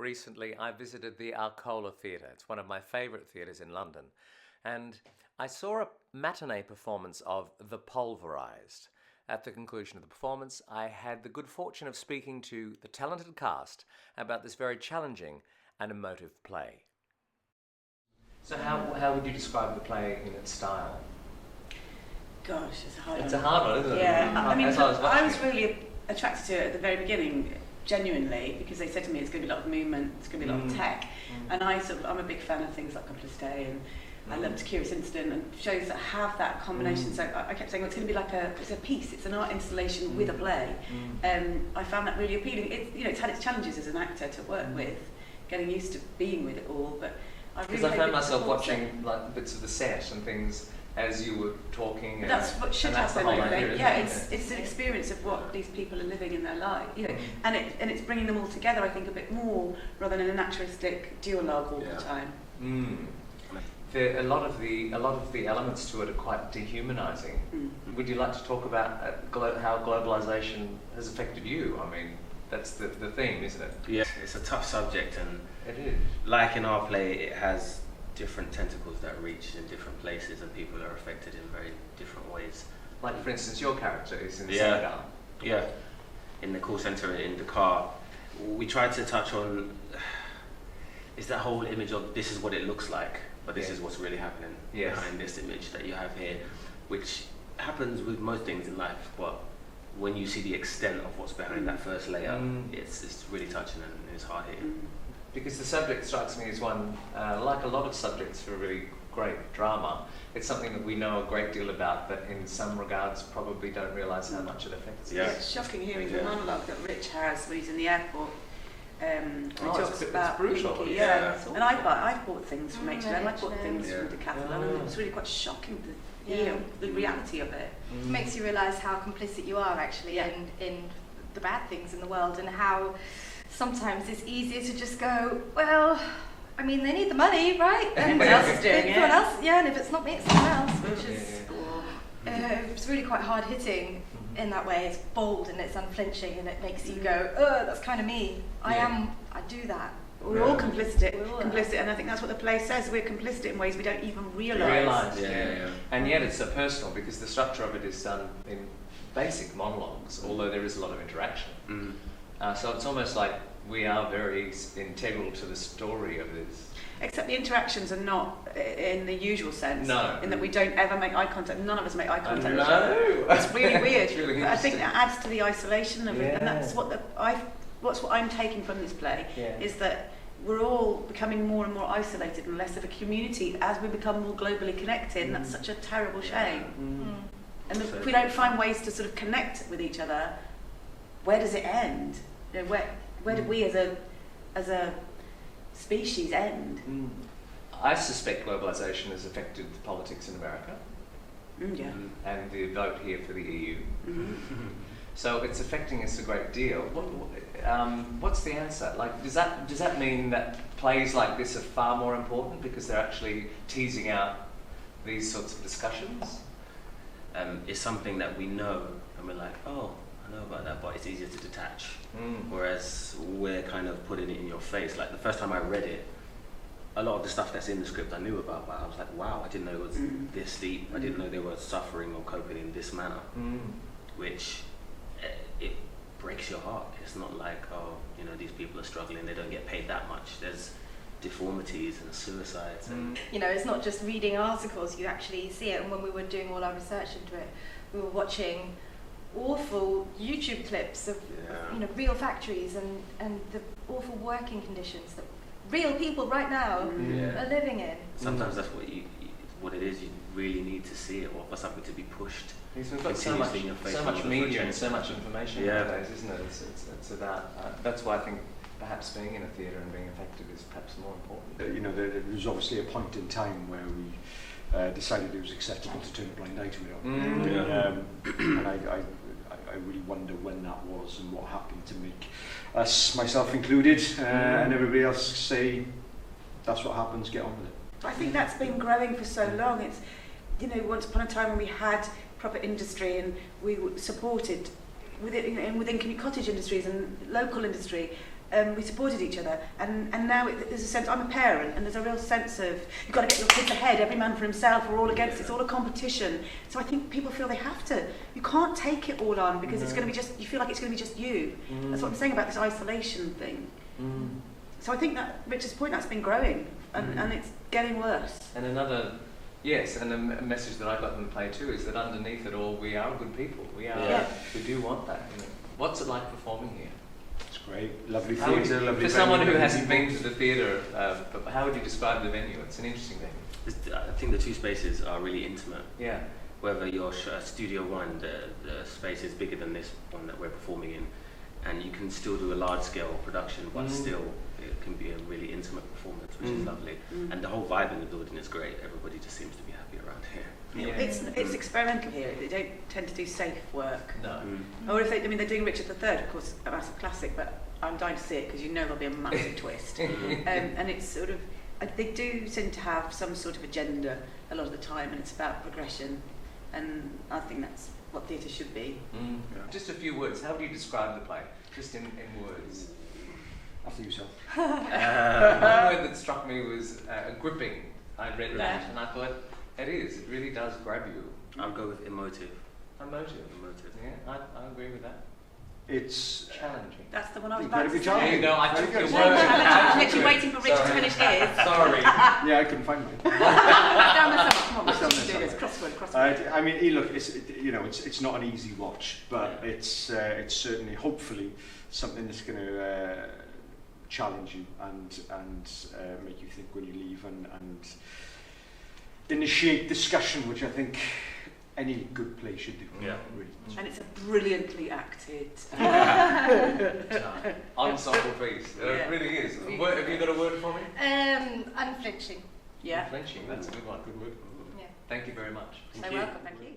recently I visited the Arcola Theatre. It's one of my favourite theatres in London. And I saw a matinee performance of The Pulverised. At the conclusion of the performance, I had the good fortune of speaking to the talented cast about this very challenging and emotive play. So how would you describe the play in its style? Gosh, it's a hard one. It's a hard one, isn't it? Yeah, I mean, I was it. really attracted to it at the very beginning, genuinely, because they said to me it's going to be a lot of movement, it's going to be a lot of tech, and I'm a big fan of things like Pulversied, and I loved Curious Incident and shows that have that combination. So I kept saying, well, it's going to be like it's a piece, it's an art installation with a play. I found that really appealing. It's had its challenges as an actor to work with, getting used to being with it all, but I really I found myself watching like bits of the set and things as you were talking. That's what should happen. Idea, it's an experience of what these people are living in their life, and it's bringing them all together. I think a bit more rather than a naturalistic duologue all the time. A lot of the elements to it are quite dehumanising. Would you like to talk about how globalisation has affected you? I mean, that's the theme, isn't it? Yeah, it's a tough subject, and it is. Like in our play, it has different tentacles that reach in different places, and people are affected in very different ways. Like, for instance, your character is in Senegal. Yeah, in the call centre in Dakar. We tried to touch on is that whole image of this is what it looks like, but this is what's really happening behind this image that you have here, which happens with most things in life, but when you see the extent of what's behind that first layer, it's really touching and it's hard hitting. Because the subject strikes me as one, like a lot of subjects for really great drama, it's something that we know a great deal about, but in some regards probably don't realise how much it affects us. Yeah, it's shocking hearing the monologue that Rich has when he's in the airport. He talks about brutal. Pinky, and I bought things from H&M, I bought things from Decathlon, and it was really quite shocking to hear the reality of it. It makes you realise how complicit you are actually in the bad things in the world, and how sometimes it's easier to just go, well, I mean, they need the money, right? And else is doing it. Someone else, and if it's not me, it's someone else, which is it's really quite hard hitting in that way. It's bold and it's unflinching, and it makes you go, oh, that's kind of me. I do that. We're all complicit, and I think that's what the play says. We're complicit in ways we don't even realise. And yet it's so personal, because the structure of it is done in basic monologues, although there is a lot of interaction. So it's almost like we are very integral to the story of this. Except the interactions are not in the usual sense. No. In that we don't ever make eye contact. None of us make eye contact with each No. other. It's really weird. Really I think that adds to the isolation of it, and that's what what I'm taking from this play is that we're all becoming more and more isolated and less of a community as we become more globally connected, and that's such a terrible shame. And if we don't find ways to sort of connect with each other, where does it end? Where do we as a species end? I suspect globalisation has affected the politics in America. And the vote here for the EU. So it's affecting us a great deal. What's the answer? Like, does that mean that plays like this are far more important because they're actually teasing out these sorts of discussions? It's something that we know, and we're like, oh, I know about that, but it's easier to detach. Whereas we're kind of putting it in your face. Like the first time I read it, a lot of the stuff that's in the script I knew about, but I was like, wow, I didn't know it was this deep. I didn't know they were suffering or coping in this manner, which it breaks your heart. It's not like, oh, these people are struggling, they don't get paid that much. There's deformities and suicides. And it's not just reading articles, you actually see it. And when we were doing all our research into it, we were watching awful YouTube clips of real factories and the awful working conditions that real people right now are living in. Sometimes that's what it is. You really need to see it, or for something to be pushed. Because we've got so much media and so much information nowadays, isn't it? It's about that's why I think perhaps being in a theatre and being effective is perhaps more important. There was obviously a point in time where we decided it was acceptable to turn a blind eye to it. And I really wonder when that was and what happened to make us, myself included, and everybody else say, that's what happens, get on with it. I think that's been growing for so long. It's, once upon a time when we had proper industry and we supported within cottage industries and local industry, we supported each other, and now there's a sense, I'm a parent, and there's a real sense of, you've got to get your kids ahead, every man for himself, we're all against it, it's all a competition. So I think people feel they have to. You can't take it all on, because it's going to be just, you feel like it's going to be just you. That's what I'm saying about this isolation thing. So I think that, Richard's point, that's been growing, and it's getting worse. And another, yes, and a message that I got in the play too is that underneath it all, we are good people. We do want that. You know. What's it like performing here? It's great, lovely theatre, lovely. For someone who hasn't been to the theatre, how would you describe the venue? It's an interesting venue. I think the two spaces are really intimate. Yeah. Whether you're Studio One, the space is bigger than this one that we're performing in, and you can still do a large-scale production, but still it can be a really intimate performance, which is lovely. And the whole vibe in the building is great. Everybody just seems to be happy around here. Yeah. It's experimental here. They don't tend to do safe work. No. Or if they, I mean, they're doing Richard III, of course, a massive classic, but I'm dying to see it because you know there'll be a massive twist. And it's sort of, they do seem to have some sort of agenda a lot of the time, and it's about progression. And I think that's what theatre should be. Just a few words. How do you describe the play? Just in words. After yourself. One word that struck me was gripping. I read that and I thought, it really does grab you. I'll go with emotive. Emotive. Yeah, I agree with that. It's challenging. That's the one I was about to say. There you go, I took your word. I'm literally waiting for Richard to finish his. Sorry. Yeah, I couldn't find mine. Down the summer. Come on, let's do this. Crossword. I mean, look, it's not an easy watch, but it's certainly, hopefully, something that's going to challenge you and make you think when you leave and initiate discussion, which I think any good play should do. Yeah. Really. And it's a brilliantly acted ensemble piece. It really is. Have you got a word for me? Unflinching. Yeah. Unflinching, that's a good one. Good word. Yeah. Thank you very much. So welcome, thank you.